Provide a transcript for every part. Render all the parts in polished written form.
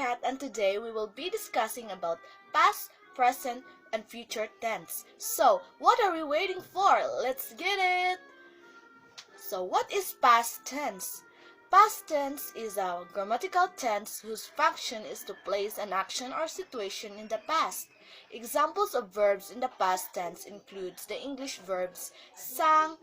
Kat, and today we will be discussing about past, present, and future tense. So, what are we waiting for? Let's get it! So, what is past tense? Past tense is a grammatical tense whose function is to place an action or situation in the past. Examples of verbs in the past tense includes the English verbs sang,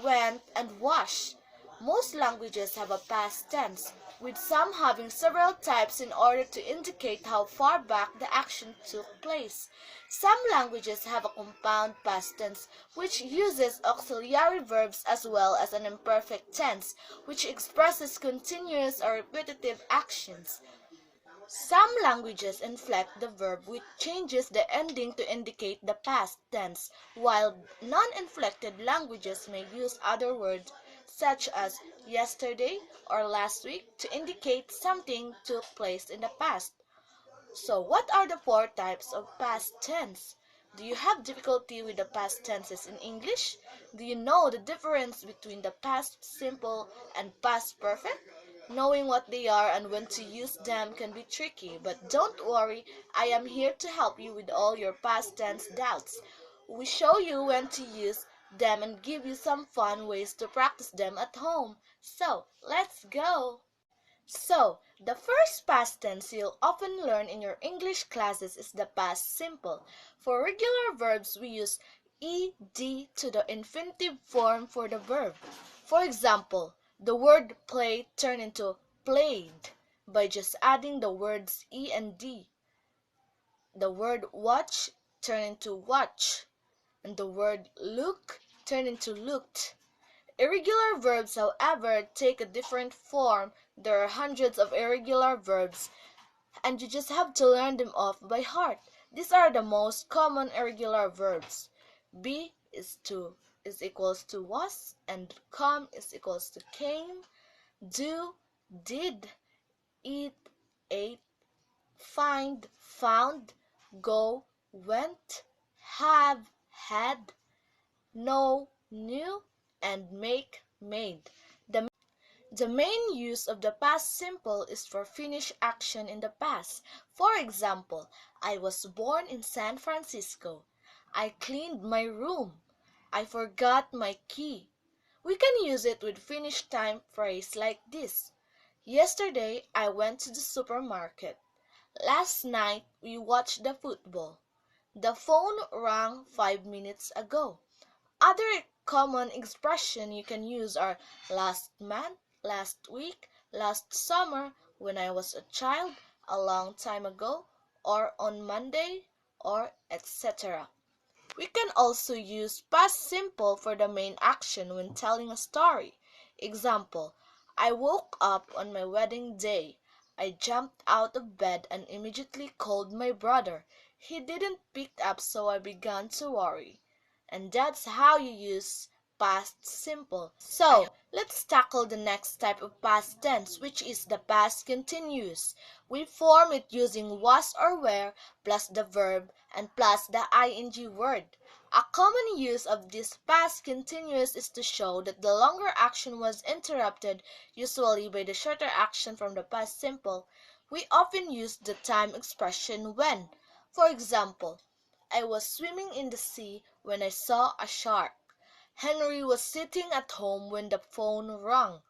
went, and wash. Most languages have a past tense, with some having several types in order to indicate how far back the action took place. Some languages have a compound past tense, which uses auxiliary verbs as well as an imperfect tense, which expresses continuous or repetitive actions. Some languages inflect the verb which changes the ending to indicate the past tense, while non-inflected languages may use other words such as yesterday or last week to indicate something took place in the past. So, what are the four types of past tense? Do you have difficulty with the past tenses in English? Do you know the difference between the past simple and past perfect? Knowing what they are and when to use them can be tricky, but don't worry, I am here to help you with all your past tense doubts. We show you when to use them and give you some fun ways to practice them at home. So, let's go! So, the first past tense you'll often learn in your English classes is the past simple. For regular verbs, we use ed to the infinitive form for the verb. For example, the word play turned into played by just adding the words e and d. The word watch turned into watch, and the word look turned into looked. Irregular verbs, however, take a different form. There are hundreds of irregular verbs, and you just have to learn them off by heart. These are the most common irregular verbs. Be is equals to was, and come is equals to came. Do, did, eat, ate, find, found, go, went, have, had, know, knew, and make, made. The main use of the past simple is for finished action in the past. For example, I was born in San Francisco. I cleaned my room. I forgot my key. We can use it with finished time phrase like this. Yesterday, I went to the supermarket. Last night, we watched the football. The phone rang 5 minutes ago. Other common expressions you can use are last month, last week, last summer, when I was a child, a long time ago, or on Monday, or etc. We can also use past simple for the main action when telling a story. Example, I woke up on my wedding day. I jumped out of bed and immediately called my brother. He didn't pick up, so I began to worry. And that's how you use past simple. So, let's tackle the next type of past tense, which is the past continuous. We form it using was or were plus the verb and plus the ing word. A common use of this past continuous is to show that the longer action was interrupted, usually by the shorter action from the past simple. We often use the time expression when. For example, I was swimming in the sea when I saw a shark. Henry was sitting at home when the phone rang.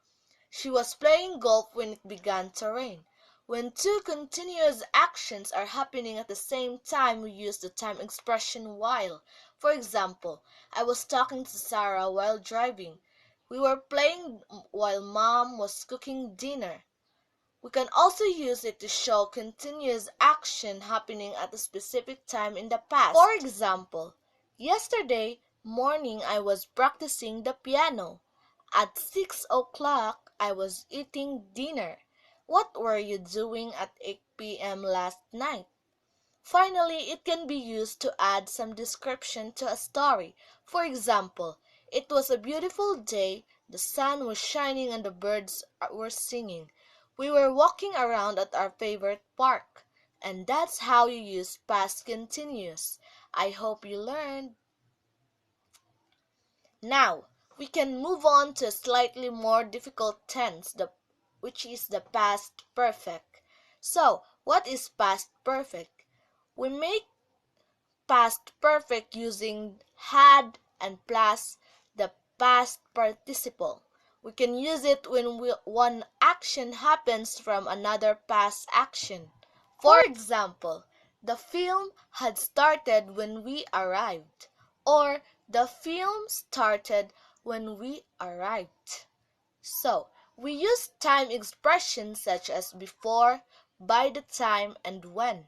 She was playing golf when it began to rain. When two continuous actions are happening at the same time, we use the time expression while. For example, I was talking to Sarah while driving. We were playing while Mom was cooking dinner. We can also use it to show continuous action happening at a specific time in the past. For example, yesterday morning I was practicing the piano. At 6 o'clock I was eating dinner. What were you doing at 8 p.m. last night? Finally, it can be used to add some description to a story. For example, it was a beautiful day, the sun was shining and the birds were singing. We were walking around at our favorite park. And that's how you use past continuous. I hope you learned. Now, we can move on to a slightly more difficult tense, which is the past perfect. So, what is past perfect? We make past perfect using had and plus the past participle. We can use it when one action happens from another past action. For example, the film had started when we arrived, or the film started when we arrived. So, we use time expressions such as before, by the time, and when.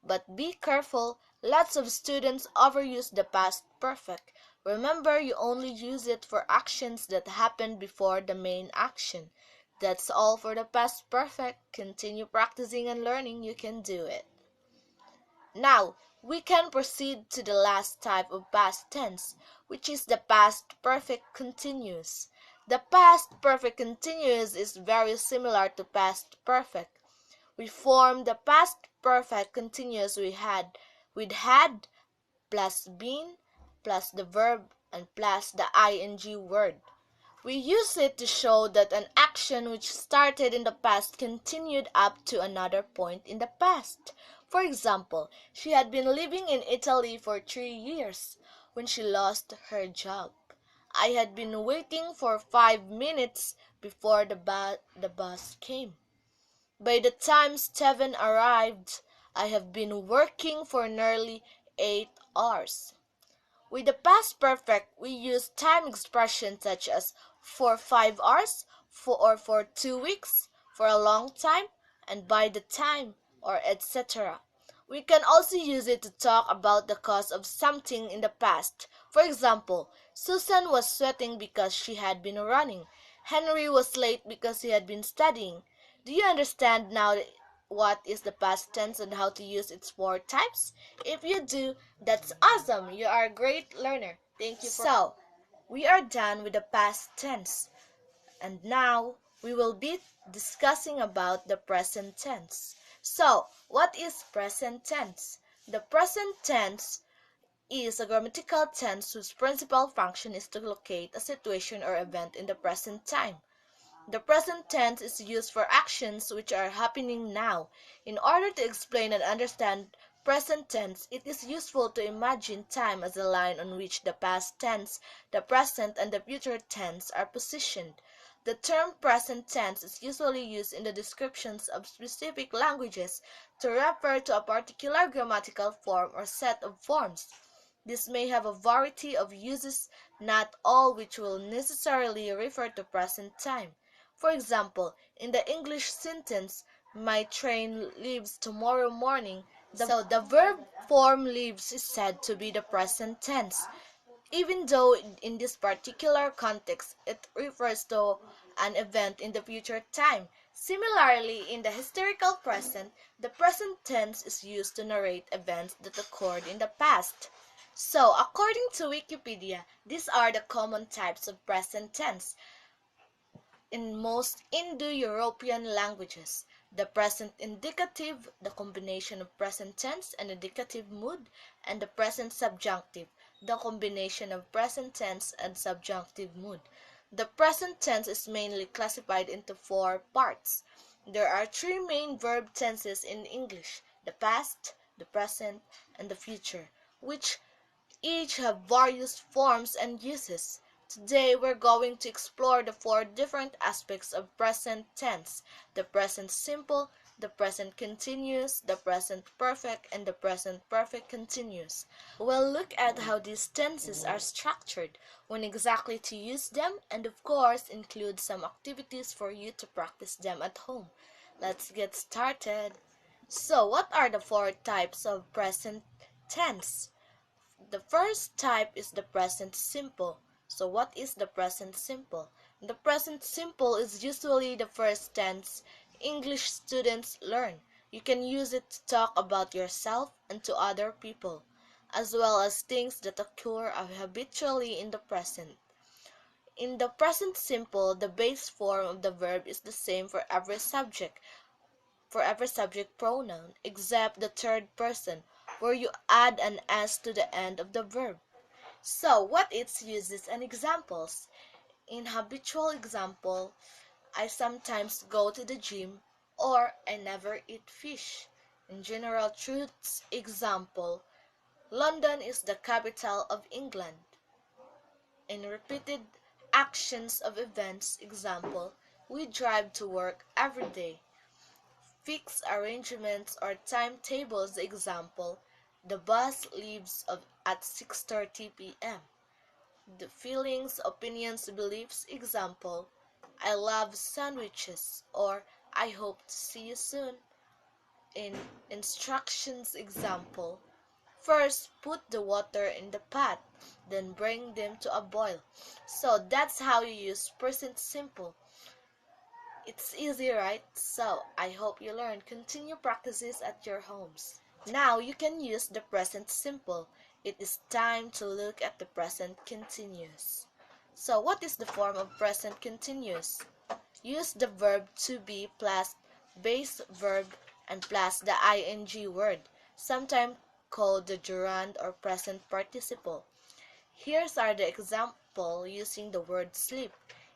But be careful, lots of students overuse the past perfect. Remember, you only use it for actions that happened before the main action. That's all for the past perfect. Continue practicing and learning, you can do it. Now, we can proceed to the last type of past tense, which is the past perfect continuous. The past perfect continuous is very similar to past perfect. We form the past perfect continuous with had plus been plus the verb and plus the ing word. We use it to show that an action which started in the past continued up to another point in the past. For example, she had been living in Italy for 3 years when she lost her job. I had been waiting for 5 minutes before the bus came. By the time Steven arrived, I have been working for nearly 8 hours. With the past perfect, we use time expressions such as for 5 hours, or for 2 weeks, for a long time, and by the time, or etc. We can also use it to talk about the cause of something in the past. For example, Susan was sweating because she had been running. Henry was late because he had been studying. Do you understand now what is the past tense and how to use its four types? If you do, that's awesome. You are a great learner. Thank you. So, we are done with the past tense. And now, we will be discussing about the present tense. So, what is present tense? The present tense is a grammatical tense whose principal function is to locate a situation or event in the present time. The present tense is used for actions which are happening now. In order to explain and understand present tense, it is useful to imagine time as a line on which the past tense, the present, and the future tense are positioned. The term present tense is usually used in the descriptions of specific languages to refer to a particular grammatical form or set of forms. This may have a variety of uses, not all which will necessarily refer to present time. For example, in the English sentence, my train leaves tomorrow morning, the verb form leaves is said to be the present tense, even though in this particular context it refers to an event in the future time. Similarly, in the historical present, the present tense is used to narrate events that occurred in the past. So, according to Wikipedia, these are the common types of present tense in most Indo-European languages. The present indicative, the combination of present tense and indicative mood, and the present subjunctive, the combination of present tense and subjunctive mood. The present tense is mainly classified into four parts. There are three main verb tenses in English: the past, the present, and the future, which each have various forms and uses. Today we're going to explore the four different aspects of present tense: the present simple, the present continuous, the present perfect, and the present perfect continuous. We'll look at how these tenses are structured, when exactly to use them, and of course include some activities for you to practice them at home. Let's get started. So, what are the four types of present tense? The first type is the present simple. So what is the present simple? The present simple is usually the first tense English students learn. You can use it to talk about yourself and to other people, as well as things that occur habitually in the present. In the present simple, the base form of the verb is the same for every subject pronoun, except the third person, where you add an s to the end of the verb. So, what its uses and examples? In habitual example, I sometimes go to the gym, or I never eat fish. In general truths, example, London is the capital of England. In repeated actions of events, example, we drive to work every day. Fixed arrangements or timetables, example, the bus leaves at 6:30 p.m. The feelings, opinions, beliefs, example, I love sandwiches or I hope to see you soon. In instructions, example, first put the water in the pot, then bring them to a boil. So that's how you use present simple. It's easy, right? So I hope you learn. Continue practices at your homes. Now you can use the present simple. It is time to look at the present continuous. So what is the form of present continuous? Use the verb to be plus base verb and plus the ing word, sometimes called the gerund or present participle. Here's are the example using the word sleep.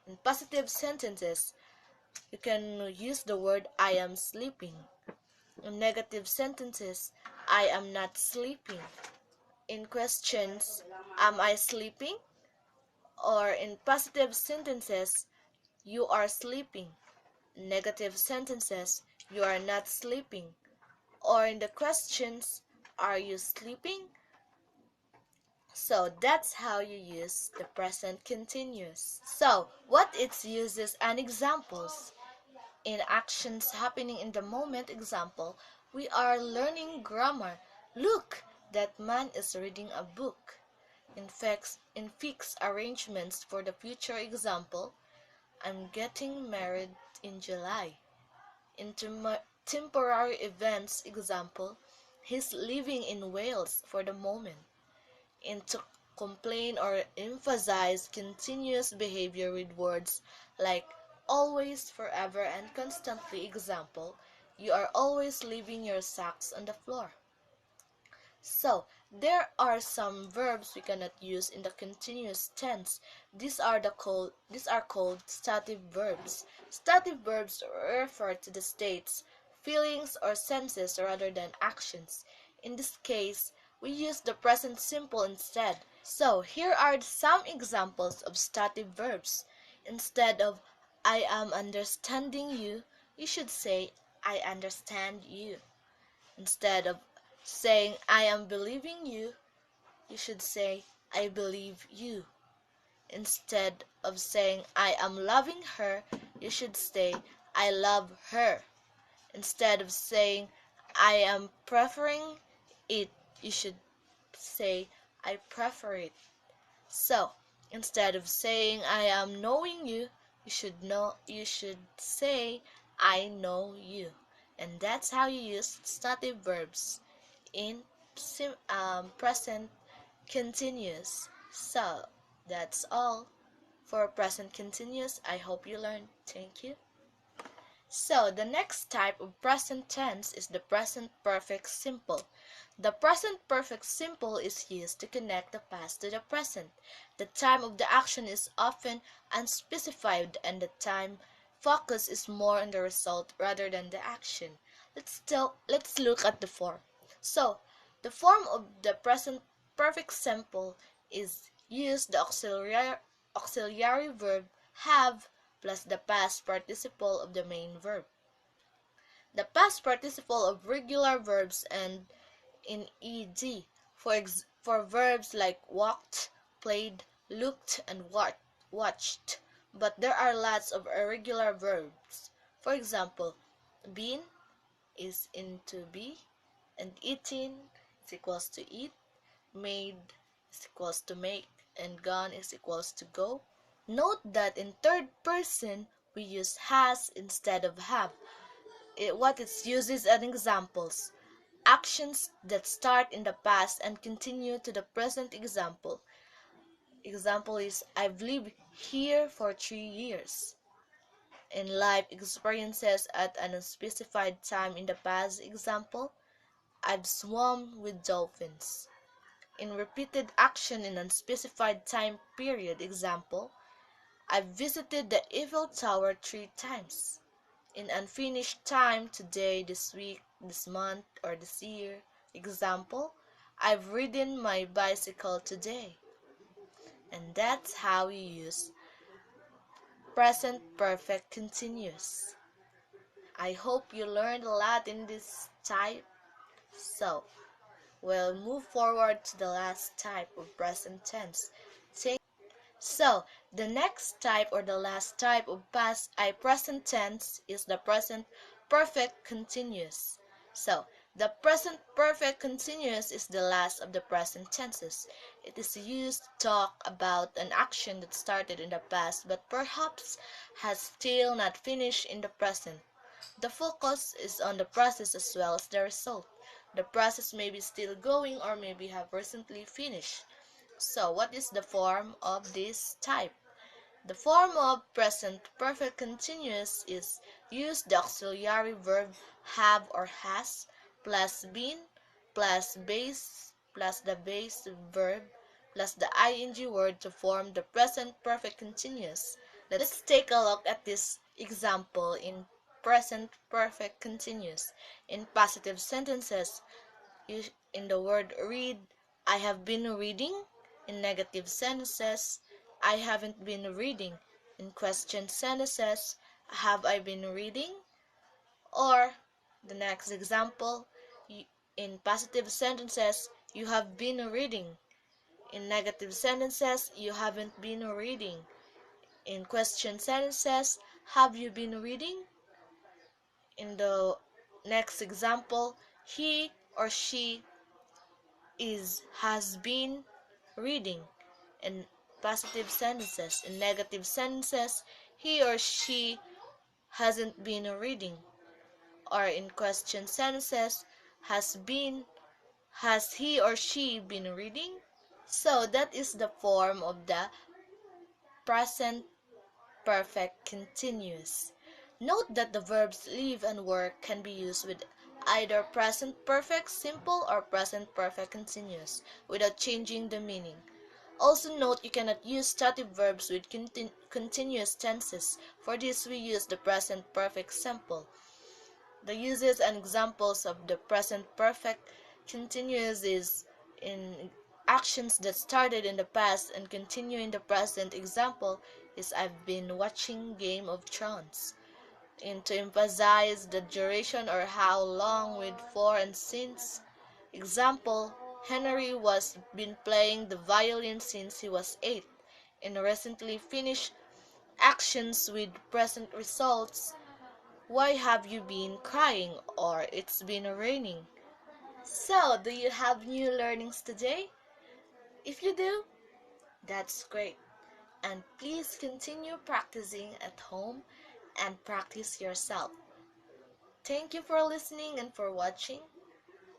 In positive sentences, you can use the word I am sleeping. In negative sentences, I am not sleeping. In questions, am I sleeping? Or in positive sentences, you are sleeping. In negative sentences, you are not sleeping. Or in the questions, are you sleeping? So that's how you use the present continuous. So what its uses and examples? In actions happening in the moment, example, we are learning grammar. Look, that man is reading a book. In fixed arrangements for the future, example, I'm getting married in July. In temporary events, example, he's living in Wales for the moment. In to complain or emphasize continuous behavior with words like always, forever, and constantly, example, you are always leaving your socks on the floor. So, there are some verbs we cannot use in the continuous tense. These are called stative verbs. Stative verbs refer to the states, feelings, or senses rather than actions. In this case, we use the present simple instead. So, here are some examples of stative verbs. Instead of I am understanding you, you should say I understand you. Instead of saying I am believing you, you should say I believe you. Instead of saying I am loving her, you should say I love her. Instead of saying I am preferring it, you should say I prefer it. So, instead of saying I am knowing you, you should say I know you. And that's how you use stative verbs in present continuous. So, that's all for present continuous. I hope you learned. Thank you. So, the next type of present tense is the present perfect simple. The present perfect simple is used to connect the past to the present. The time of the action is often unspecified and the time focus is more on the result rather than the action. Let's look at the form. So, the form of the present perfect simple is use the auxiliary verb have plus the past participle of the main verb. The past participle of regular verbs end in ed for verbs like walked, played, looked, and watched. But there are lots of irregular verbs. For example, been is into be, and eating is equals to eat, made is equals to make, and gone is equals to go. Note that in third person, we use has instead of have. What it uses as examples. Actions that start in the past and continue to the present, example. Example is, I've lived here for 3 years. In life experiences at an unspecified time in the past, example, I've swum with dolphins. In repeated action in unspecified time period, example, I've visited the Eiffel Tower 3 times. in unfinished time today, this week, this month, or this year. Example, I've ridden my bicycle today. And that's how we use present perfect continuous. I hope you learned a lot in this type. So, we'll move forward to the last type of present tense. So, the next type or the last type of past present tense is the present perfect continuous. So, the present perfect continuous is the last of the present tenses. It is used to talk about an action that started in the past but perhaps has still not finished in the present. The focus is on the process as well as the result. The process may be still going or maybe have recently finished. So, what is the form of this type? The form of present perfect continuous is use the auxiliary verb have or has plus been plus base plus the base verb plus the ing word to form the present perfect continuous. Let's take a look at this example in present perfect continuous. In positive sentences, in the word read, I have been reading. In negative sentences, I haven't been reading. In question sentences, have I been reading? Or the next example, in positive sentences, you have been reading. In negative sentences, you haven't been reading. In question sentences, have you been reading? In the next example, he or she has been reading. In positive sentences. In negative sentences, he or she hasn't been reading. Or in question sentences, has he or she been reading? So that is the form of the present perfect continuous. Note that the verbs live and work can be used with either present perfect simple or present perfect continuous without changing the meaning. Also note you cannot use stative verbs with continuous tenses. For this we use the present perfect simple. The uses and examples of the present perfect continuous is in actions that started in the past and continue in the present. Example is I've been watching Game of Thrones. And to emphasize the duration or how long with for and since. Example, Henry was been playing the violin since he was 8. In recently finished actions with present results, why have you been crying? Or it's been raining. So, do you have new learnings today? If you do, that's great. And please continue practicing at home and practice yourself. Thank you for listening and for watching.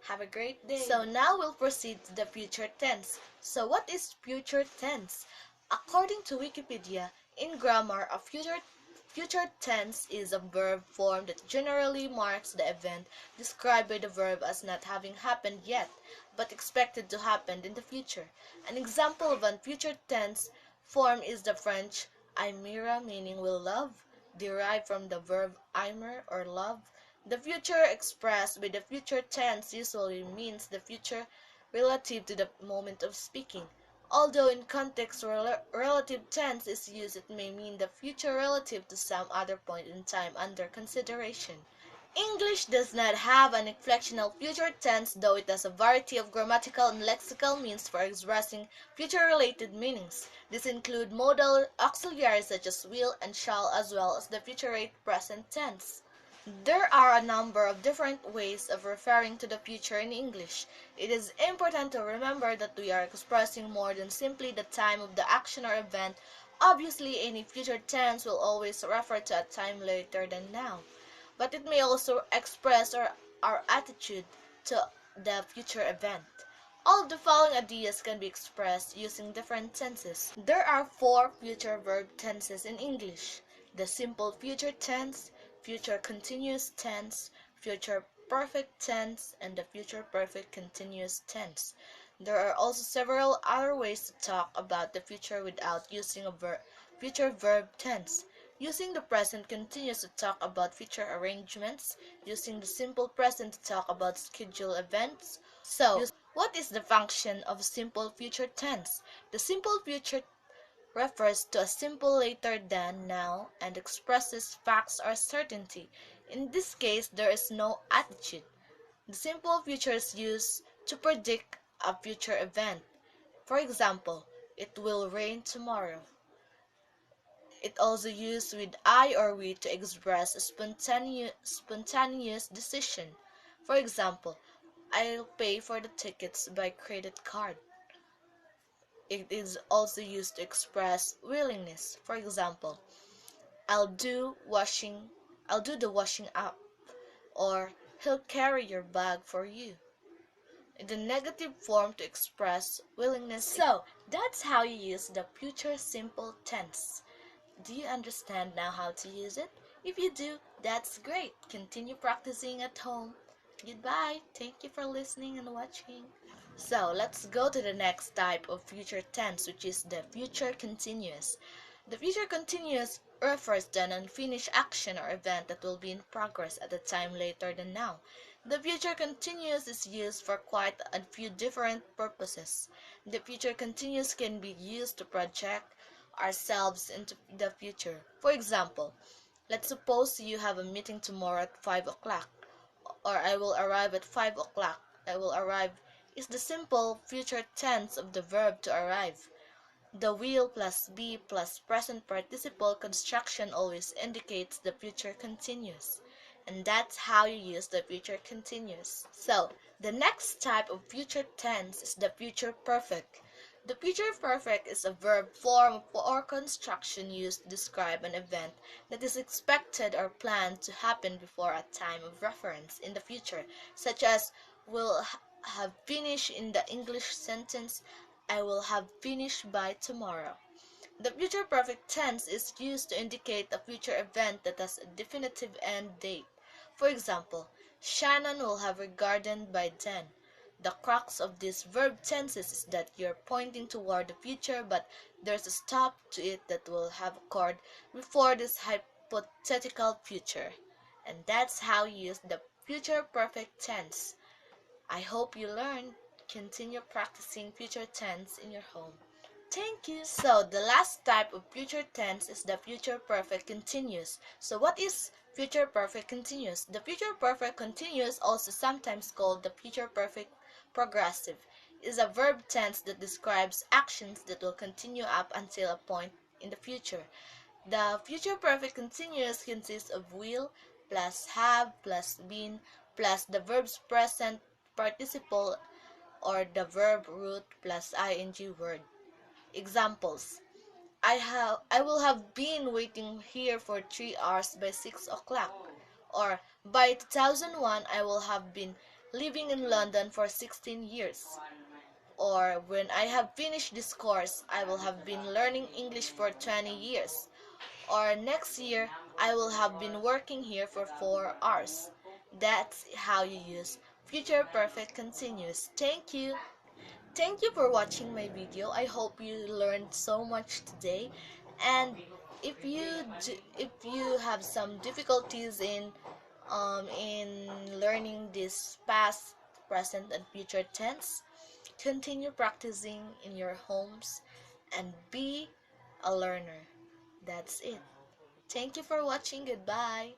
Have a great day. So now we'll proceed to the future tense. So what is future tense? According to Wikipedia, in grammar, a future tense is a verb form that generally marks the event described by the verb as not having happened yet, but expected to happen in the future. An example of a future tense form is the French aimera, meaning will love, derived from the verb aimer or love. The future expressed by the future tense usually means the future relative to the moment of speaking. Although in context relative tense is used, it may mean the future relative to some other point in time under consideration. English does not have an inflectional future tense, though it has a variety of grammatical and lexical means for expressing future-related meanings. These include modal auxiliaries such as will and shall, as well as the futurate present tense. There are a number of different ways of referring to the future in English. It is important to remember that we are expressing more than simply the time of the action or event. Obviously, any future tense will always refer to a time later than now, but it may also express our attitude to the future event. All of the following ideas can be expressed using different tenses. There are 4 future verb tenses in English: the simple future tense, future continuous tense, future perfect tense, and the future perfect continuous tense. There are also several other ways to talk about the future without using a future verb tense. Using the present continuous to talk about future arrangements. Using the simple present to talk about scheduled events. So, what is the function of simple future tense? The simple future refers to a simple later than now and expresses facts or certainty. In this case, there is no attitude. The simple future is used to predict a future event. For example, it will rain tomorrow. It also used with I or we to express a spontaneous decision. For example, I'll pay for the tickets by credit card. It is also used to express willingness. For example, I'll do the washing up, or he'll carry your bag for you. In the negative form to express willingness. So, that's how you use the future simple tense. Do you understand now how to use it? If you do, that's great. Continue practicing at home. Goodbye. Thank you for listening and watching. So, let's go to the next type of future tense, which is the future continuous. The future continuous refers to an unfinished action or event that will be in progress at a time later than now. The future continuous is used for quite a few different purposes. The future continuous can be used to project ourselves into the future. For example, let's suppose you have a meeting tomorrow at 5 o'clock, or I will arrive at 5 o'clock. I will arrive is the simple future tense of the verb to arrive. The will plus be plus present participle construction always indicates the future continuous. And that's how you use the future continuous. So, the next type of future tense is the future perfect. The future perfect is a verb form or construction used to describe an event that is expected or planned to happen before a time of reference in the future, such as will have finished in the English sentence, I will have finished by tomorrow. The future perfect tense is used to indicate a future event that has a definitive end date. For example, Shannon will have her garden by then. The crux of these verb tenses is that you're pointing toward the future, but there's a stop to it that will have occurred before this hypothetical future. And that's how you use the future perfect tense. I hope you learned. Continue practicing future tense in your home. Thank you. So, the last type of future tense is the future perfect continuous. So, what is future perfect continuous? The future perfect continuous, also sometimes called the future perfect progressive, is a verb tense that describes actions that will continue up until a point in the future. The future perfect continuous consists of will plus have plus been plus the verb's present participle or the verb root plus ing word. Examples: I will have been waiting here for 3 hours by 6 o'clock. Or by 2001 I will have been living in London for 16 years. Or when I have finished this course, I will have been learning English for 20 years. Or next year, I will have been working here for 4 hours. That's how you use future perfect continuous. Thank you. Thank you for watching my video. I hope you learned so much today. And if you have some difficulties in learning this past, present, and future tense, continue practicing in your homes and be a learner. That's it. Thank you for watching. Goodbye.